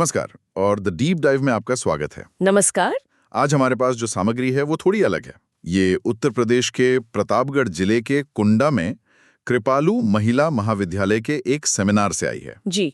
नमस्कार और the deep dive में आपका स्वागत है। नमस्कार। आज हमारे पास जो सामग्री है वो थोड़ी अलग है। ये उत्तर प्रदेश के प्रतापगढ़ जिले के कुंडा में कृपालू महिला महाविद्यालय के एक सेमिनार से आई है। जी,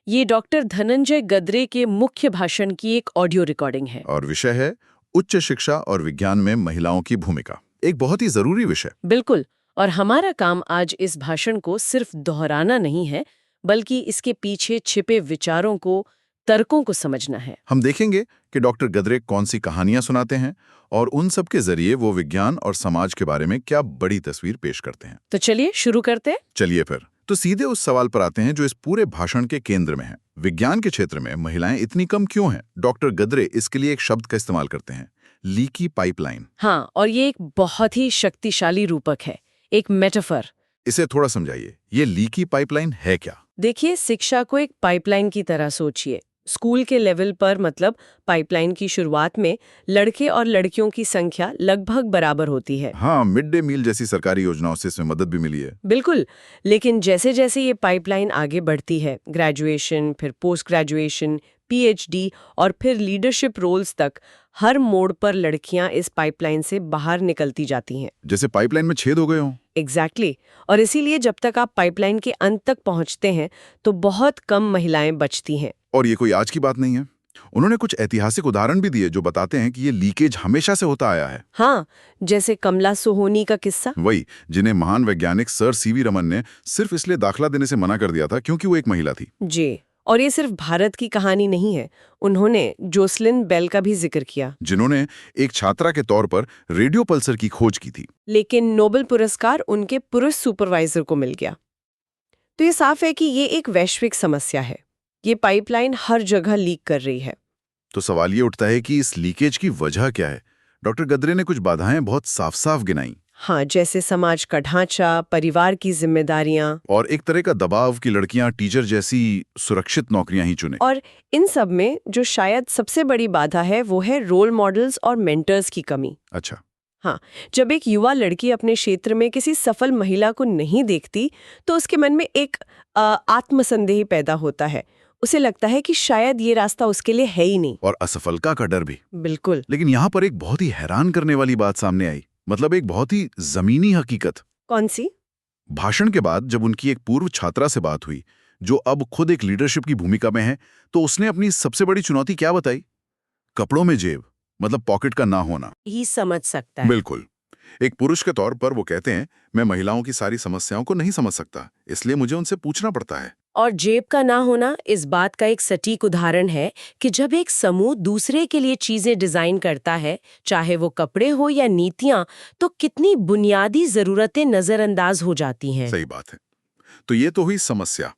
ये डॉक्टर धनंजय गद्रे के मुख्य भाषण की एक ऑडियो रिकॉर्डिंग है। और विषय है उच्च शिक्षा और विज्ञान में महिलाओं की भूमिका। एक बहुत ही जरूरी विषय। बिल्कुल। और हमारा काम आज इस भाषण को सिर्फ दोहराना नहीं है, बल्कि इसके पीछे छिपे विचारों को, तर्कों को समझना है। हम देखेंगे कि डॉक्टर गद्रे कौन सी कहानियां सुनाते हैं और उन सब के जरिए वो विज्ञान और समाज के बारे में क्या बड़ी तस्वीर पेश करते हैं। तो चलिए शुरू करते हैं। चलिए फिर तो सीधे उस सवाल पर आते हैं जो इस पूरे भाषण के केंद्र में है। विज्ञान के क्षेत्र में महिलाएं इतनी कम क्यों हैं? डॉक्टर गद्रे इसके लिए एक शब्द का इस्तेमाल करते हैं, लीकी पाइपलाइन। हाँ, और ये एक बहुत ही शक्तिशाली रूपक है, एक मेटाफर। इसे थोड़ा समझाइए, ये लीकी पाइपलाइन है क्या? देखिए, शिक्षा को एक पाइपलाइन की तरह सोचिए। स्कूल के लेवल पर मतलब पाइपलाइन की शुरुआत में लड़के और लड़कियों की संख्या लगभग बराबर होती है। हाँ, मिड डे मील जैसी सरकारी योजनाओं से इसमें मदद भी मिली है। बिल्कुल। लेकिन जैसे जैसे ये पाइपलाइन आगे बढ़ती है, ग्रेजुएशन, फिर पोस्ट ग्रेजुएशन, पीएचडी और फिर लीडरशिप रोल्स तक, हर मोड़ पर लड़कियां इस पाइपलाइन से बाहर निकलती जाती हैं। जैसे पाइपलाइन में छेद हो गए हों। एग्जैक्टली। और इसीलिए जब तक आप पाइपलाइन के अंत तक पहुंचते हैं तो बहुत कम महिलाएं बचती हैं। और ये कोई आज की बात नहीं है। उन्होंने कुछ ऐतिहासिक उदाहरण भी दिए जो बताते हैं कि ये लीकेज हमेशा से होता आया है। हाँ, जैसे कमला सोहोनी का किस्सा। वही, जिन्हें महान वैज्ञानिक सर सीवी रमन ने सिर्फ इसलिए दाखिला देने से मना कर दिया था क्योंकि वो एक महिला थी। जी। और ये सिर्फ भारत की कहानी नहीं है। उन्होंने जोसलिन बेल का भी जिक्र किया, जिन्होंने एक छात्रा के तौर पर रेडियो पल्सर की खोज की थी। लेकिन नोबेल पुरस्कार उनके पुरुष सुपरवाइजर को मिल गया। तो ये साफ है कि ये एक वैश्विक समस्या है। ये पाइपलाइन हर जगह लीक कर रही है। तो सवाल ये उठता है कि इस लीकेज की वजह क्या है? डॉक्टर गद्रे ने कुछ बाधाएं बहुत साफ-साफ गिनाई। हाँ, जैसे समाज का ढांचा, परिवार की जिम्मेदारियां और एक तरह का दबाव कि लड़कियां टीचर जैसी सुरक्षित नौकरियां ही चुने। और इन सब में जो शायद सबसे बड़ी बाधा है वो है रोल मॉडल्स और मेंटर्स की कमी। अच्छा। हाँ, जब एक युवा लड़की अपने क्षेत्र में किसी सफल महिला को नहीं देखती तो उसके मन में एक आत्मसंदेह पैदा होता है। उसे लगता है कि शायद ये रास्ता उसके लिए है ही नहीं। और असफलता का डर भी। बिल्कुल। लेकिन यहाँ पर एक बहुत ही हैरान करने वाली बात सामने आई, मतलब एक बहुत ही जमीनी हकीकत। कौन सी? भाषण के बाद जब उनकी एक पूर्व छात्रा से बात हुई जो अब खुद एक लीडरशिप की भूमिका में है, तो उसने अपनी सबसे बड़ी चुनौती क्या बताई? कपड़ों में जेब, मतलब पॉकेट का ना होना। ही समझ सकता है। बिल्कुल। एक पुरुष के तौर पर वो कहते हैं, मैं महिलाओं की सारी समस्याओं को नहीं समझ सकता, इसलिए मुझे उनसे पूछना पड़ता है। और जेब का ना होना इस बात का एक सटीक उदाहरण है कि जब एक समूह दूसरे के लिए चीजें डिजाइन करता है, चाहे वो कपड़े हो या नीतियां, तो कितनी बुनियादी जरूरतें नजरअंदाज हो जाती हैं। सही बात है। तो ये तो हुई समस्या,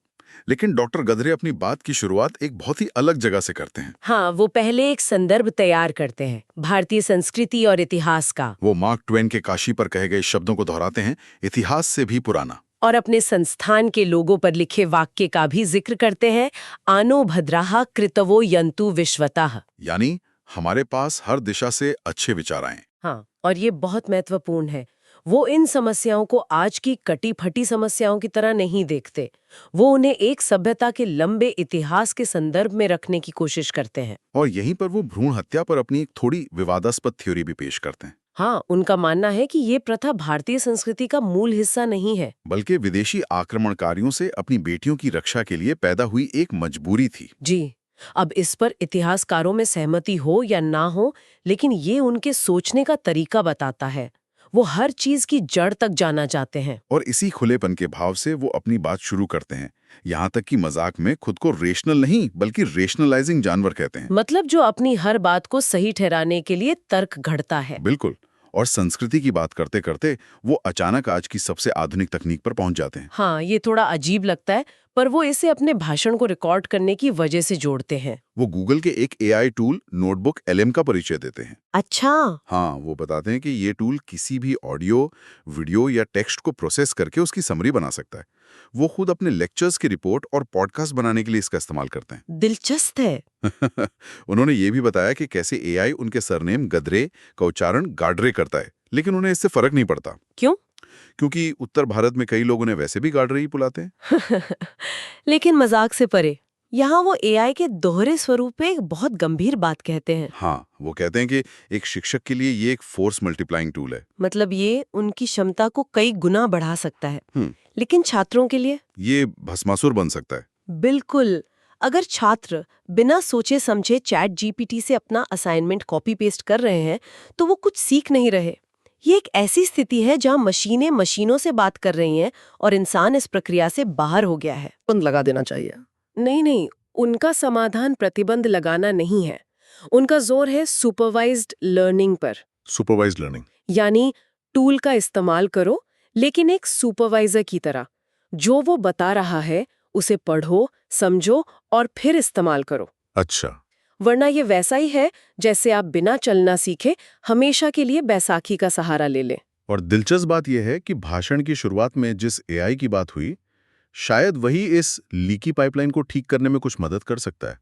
लेकिन डॉक्टर गद्रे अपनी बात की शुरुआत एक बहुत ही अलग जगह से करते हैं। हाँ, वो पहले एक संदर्भ तैयार करते हैं, भारतीय संस्कृति और इतिहास का। वो मार्क ट्वेन के काशी पर कहे गए शब्दों को दोहराते हैं, इतिहास से भी पुराना। और अपने संस्थान के लोगों पर लिखे वाक्य का भी जिक्र करते हैं, आनो भद्राः कृतवो यन्तु विश्वतः। यानी हमारे पास हर दिशा से अच्छे विचार आएं। हाँ, और ये बहुत महत्वपूर्ण है। वो इन समस्याओं को आज की कटी फटी समस्याओं की तरह नहीं देखते। वो उन्हें एक सभ्यता के लंबे इतिहास के संदर्भ में रखने की कोशिश करते हैं। और यहीं पर वो भ्रूण हत्या पर अपनी एक थोड़ी विवादास्पद थ्योरी भी पेश करते हैं। हाँ, उनका मानना है कि ये प्रथा भारतीय संस्कृति का मूल हिस्सा नहीं है, बल्कि विदेशी आक्रमणकारियों से अपनी बेटियों की रक्षा के लिए पैदा हुई एक मजबूरी थी। जी। अब इस पर इतिहासकारों में सहमति हो या ना हो, लेकिन ये उनके सोचने का तरीका बताता है। वो हर चीज की जड़ तक जाना चाहते हैं। और इसी खुलेपन के भाव से वो अपनी बात शुरू करते हैं, यहाँ तक कि मजाक में खुद को रेशनल नहीं बल्कि रेशनलाइजिंग जानवर कहते हैं। मतलब जो अपनी हर बात को सही ठहराने के लिए तर्क घड़ता है। बिल्कुल। और संस्कृति की बात करते करते वो अचानक आज की सबसे आधुनिक तकनीक पर पहुंच जाते हैं। हाँ, ये थोड़ा अजीब लगता है, पर वो इसे अपने भाषण को रिकॉर्ड करने की वजह से जोड़ते हैं। वो गूगल के एक एआई टूल नोटबुक LM का परिचय देते हैं। अच्छा। हाँ, वो बताते हैं कि ये टूल किसी भी ऑडियो, वीडियो या टेक्स्ट को प्रोसेस करके उसकी समरी बना सकता है। वो खुद अपने लेक्चर्स की रिपोर्ट और पॉडकास्ट बनाने के लिए इसका इस्तेमाल करते हैं। दिलचस्प है। उन्होंने ये भी बताया कि कैसे एआई उनके सरनेम गद्रे का उच्चारण गाडरे करता है, लेकिन उन्हें इससे फर्क नहीं पड़ता। क्यों? क्योंकि उत्तर भारत में कई लोग उन्हें वैसे भी गाडरे ही बुलाते हैं। लेकिन मजाक से परे, यहाँ वो एआई के दोहरे स्वरूप पे एक बहुत गंभीर बात कहते हैं। हाँ, वो कहते हैं कि एक शिक्षक के लिए ये एक फोर्स मल्टीप्लाइंग टूल है। मतलब ये उनकी क्षमता को कई गुना बढ़ा सकता है। लेकिन छात्रों के लिए ये भस्मासुर बन सकता है। बिल्कुल। अगर छात्र बिना सोचे समझे चैट जीपीटी से अपना असाइनमेंट कॉपी पेस्ट कर रहे हैं तो वो कुछ सीख नहीं रहे। ये एक ऐसी स्थिति है जहां मशीनें मशीनों से बात कर रही हैं और इंसान इस प्रक्रिया से बाहर हो गया है। बंद लगा देना चाहिए। नहीं, उनका समाधान प्रतिबंध लगाना नहीं है। उनका जोर है सुपरवाइज्ड लर्निंग पर। सुपरवाइज्ड लर्निंग यानी टूल का इस्तेमाल करो, लेकिन एक सुपरवाइजर की तरह। जो वो बता रहा है उसे पढ़ो, समझो और फिर इस्तेमाल करो। अच्छा। वरना ये वैसा ही है जैसे आप बिना चलना सीखे हमेशा के लिए बैसाखी का सहारा ले लें। और दिलचस्प बात यह है कि भाषण की शुरुआत में जिस एआई की बात हुई, शायद वही इस लीकी पाइपलाइन को ठीक करने में कुछ मदद कर सकता है।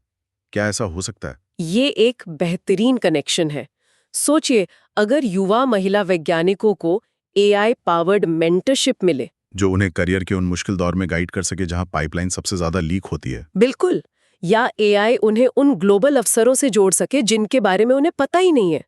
क्या ऐसा हो सकता है? ये एक बेहतरीन कनेक्शन है। सोचिए, अगर युवा महिला वैज्ञानिकों को एआई पावर्ड मेंटरशिप मिले, जो उन्हें करियर के उन मुश्किल दौर में गाइड कर सके जहां पाइपलाइन सबसे ज्यादा लीक होती है। बिल्कुल, या एआई उन्हें उन ग्लोबल अफसरों से जोड़ सके जिनके बारे में उन्हें पता ही नहीं है,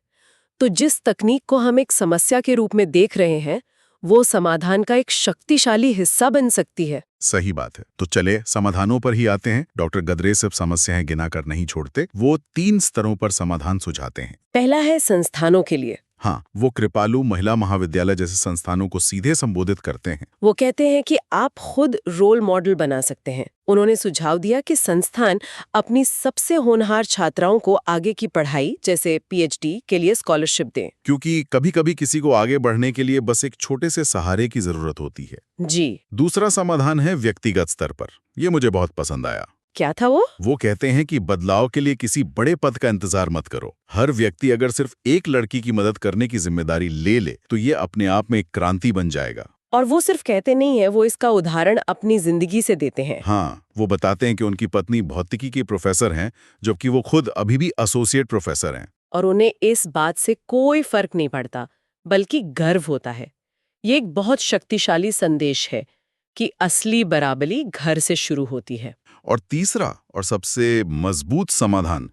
तो जिस तकनीक को हम एक समस्या के रूप में देख रहे हैं वो समाधान का एक शक्तिशाली हिस्सा बन सकती है। सही बात है। तो चले समाधानों पर ही आते हैं। डॉक्टर गद्रे सिर्फ समस्याएं गिनाकर नहीं छोड़ते, वो 3 स्तरों पर समाधान सुझाते हैं। पहला है संस्थानों के लिए। हाँ, वो कृपालु महिला महाविद्यालय जैसे संस्थानों को सीधे संबोधित करते हैं। वो कहते हैं कि आप खुद रोल मॉडल बना सकते हैं। उन्होंने सुझाव दिया कि संस्थान अपनी सबसे होनहार छात्राओं को आगे की पढ़ाई जैसे पीएचडी के लिए स्कॉलरशिप दें। क्योंकि कभी-कभी किसी को आगे बढ़ने के लिए बस एक छोटे से सहारे की जरूरत होती है। जी। दूसरा समाधान है व्यक्तिगत स्तर पर। ये मुझे बहुत पसंद आया। क्या था वो? वो कहते हैं कि बदलाव के लिए किसी बड़े पद का इंतजार मत करो। हर व्यक्ति अगर सिर्फ एक लड़की की मदद करने की जिम्मेदारी ले ले तो ये अपने आप में एक क्रांति बन जाएगा। और वो सिर्फ कहते नहीं है, वो इसका उदाहरण अपनी जिंदगी से देते हैं। हाँ, वो बताते हैं कि उनकी पत्नी भौतिकी की प्रोफेसर हैं, जबकि वो खुद अभी भी एसोसिएट प्रोफेसर हैं। और उन्हें इस बात से कोई फर्क नहीं पड़ता, बल्कि गर्व होता है। ये एक बहुत शक्तिशाली संदेश है कि असली बराबरी घर से शुरू होती है। और तीसरा और सबसे मजबूत समाधान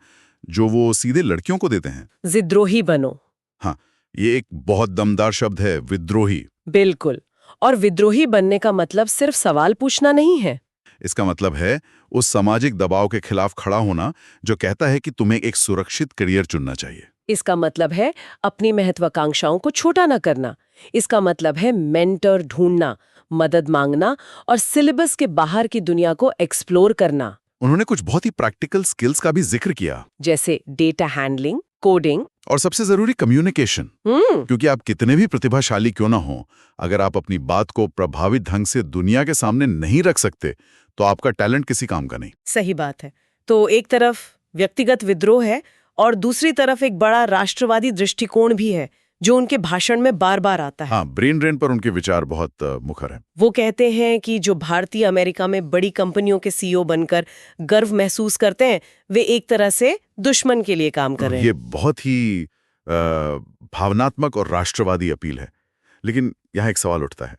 जो वो सीधे लड़कियों को देते हैं, विद्रोही बनो। हाँ, ये एक बहुत दमदार शब्द है, विद्रोही। बिल्कुल। और विद्रोही बनने का मतलब सिर्फ सवाल पूछना नहीं है। इसका मतलब है उस सामाजिक दबाव के खिलाफ खड़ा होना जो कहता है कि तुम्हें एक सुरक्षित करियर चुनना चाहिए। इसका मतलब है अपनी महत्वाकांक्षाओं को छोटा न करना। इसका मतलब है मेंटर ढूंढना, मदद मांगना और सिलेबस के बाहर की दुनिया को एक्सप्लोर करना। उन्होंने कुछ बहुत ही प्रैक्टिकल स्किल्स का भी जिक्र किया, जैसे डेटा हैंडलिंग, कोडिंग और सबसे जरूरी कम्युनिकेशन। क्योंकि आप कितने भी प्रतिभाशाली क्यों ना हो, अगर आप अपनी बात को प्रभावित ढंग से दुनिया के सामने नहीं रख सकते तो आपका टैलेंट किसी काम का नहीं। सही बात है। तो एक तरफ व्यक्तिगत विद्रोह है और दूसरी तरफ एक बड़ा राष्ट्रवादी दृष्टिकोण भी है जो उनके भाषण में बार बार आता है। हाँ, ब्रेन ड्रेन पर उनके विचार बहुत मुखर हैं। वो कहते हैं कि जो भारतीय अमेरिका में बड़ी कंपनियों के सीईओ बनकर गर्व महसूस करते हैं, वे एक तरह से दुश्मन के लिए काम कर रहे हैं। ये बहुत ही भावनात्मक और राष्ट्रवादी अपील है। लेकिन यहाँ एक सवाल उठता है,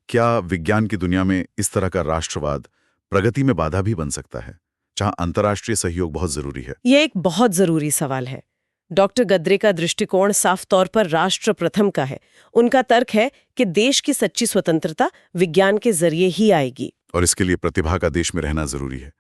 क्या विज्ञान की दुनिया में इस तरह का राष्ट्रवाद प्रगति में बाधा भी बन सकता है, जहाँ अंतर्राष्ट्रीय सहयोग बहुत जरूरी है? ये एक बहुत जरूरी सवाल है। डॉक्टर गद्रे का दृष्टिकोण साफ तौर पर राष्ट्र प्रथम का है। उनका तर्क है कि देश की सच्ची स्वतंत्रता विज्ञान के जरिए ही आएगी और इसके लिए प्रतिभा का देश में रहना जरूरी है।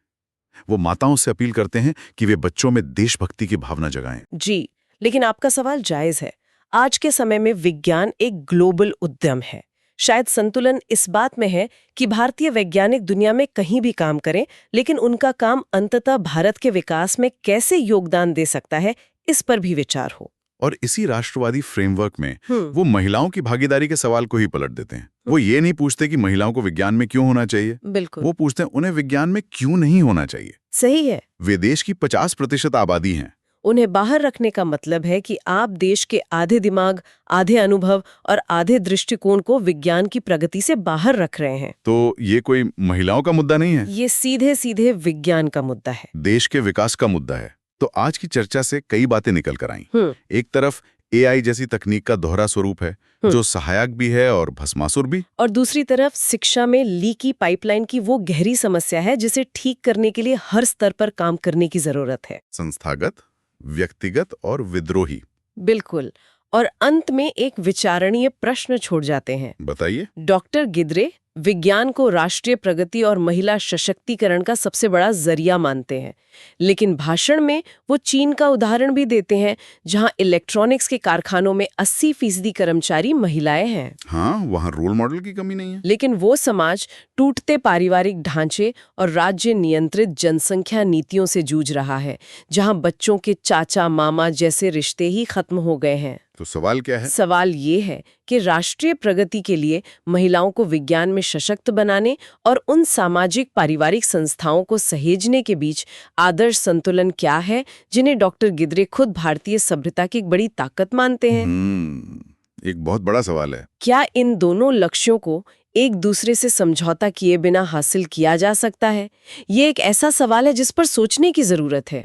वो माताओं से अपील करते हैं कि वे बच्चों में देशभक्ति की भावना जगाएं। जी, लेकिन आपका सवाल जायज है। आज के समय में विज्ञान एक ग्लोबल उद्यम है। शायद संतुलन इस बात में है कि भारतीय वैज्ञानिक दुनिया में कहीं भी काम करें, लेकिन उनका काम अंततः भारत के विकास में कैसे योगदान दे सकता है, इस पर भी विचार हो। और इसी राष्ट्रवादी फ्रेमवर्क में वो महिलाओं की भागीदारी के सवाल को ही पलट देते हैं। वो ये नहीं पूछते कि महिलाओं को विज्ञान में क्यों होना चाहिए, बिल्कुल। वो पूछते हैं उन्हें विज्ञान में क्यों नहीं होना चाहिए। सही है। वे देश की 50% आबादी हैं। उन्हें बाहर रखने का मतलब है कि आप देश के आधे दिमाग, आधे अनुभव और आधे दृष्टिकोण को विज्ञान की प्रगति से बाहर रख रहे हैं। तो ये कोई महिलाओं का मुद्दा नहीं है, ये सीधे सीधे विज्ञान का मुद्दा है, देश के विकास का मुद्दा है। तो आज की चर्चा से कई बातें निकल कर आईं। एक तरफ एआई जैसी तकनीक का दोहरा स्वरूप है, जो सहायक भी है और भस्मासुर भी। और दूसरी तरफ शिक्षा में लीकी पाइपलाइन की वो गहरी समस्या है जिसे ठीक करने के लिए हर स्तर पर काम करने की जरूरत है। संस्थागत, व्यक्तिगत और विद्रोही। बिल्कुल। और अंत में एक विचारणीय प्रश्न छोड़ जाते हैं। बताइए। डॉक्टर गिद्रे विज्ञान को राष्ट्रीय प्रगति और महिला सशक्तिकरण का सबसे बड़ा जरिया मानते हैं, लेकिन भाषण में वो चीन का उदाहरण भी देते हैं, जहां इलेक्ट्रॉनिक्स के कारखानों में 80% कर्मचारी महिलाएं हैं। हाँ, वहाँ रोल मॉडल की कमी नहीं है। लेकिन वो समाज टूटते पारिवारिक ढांचे और राज्य नियंत्रित जनसंख्या नीतियों से जूझ रहा है, जहां बच्चों के चाचा मामा जैसे रिश्ते ही खत्म हो गए हैं। तो सवाल क्या है? सवाल ये है कि राष्ट्रीय प्रगति के लिए महिलाओं को विज्ञान में सशक्त बनाने और उन सामाजिक पारिवारिक संस्थाओं को सहेजने के बीच आदर्श संतुलन क्या है, जिन्हें डॉक्टर गिद्रे खुद भारतीय सभ्यता की एक बड़ी ताकत मानते हैं। एक बहुत बड़ा सवाल है। क्या इन दोनों लक्ष्यों को एक दूसरे से समझौता किए बिना हासिल किया जा सकता है? ये एक ऐसा सवाल है जिस पर सोचने की जरूरत है।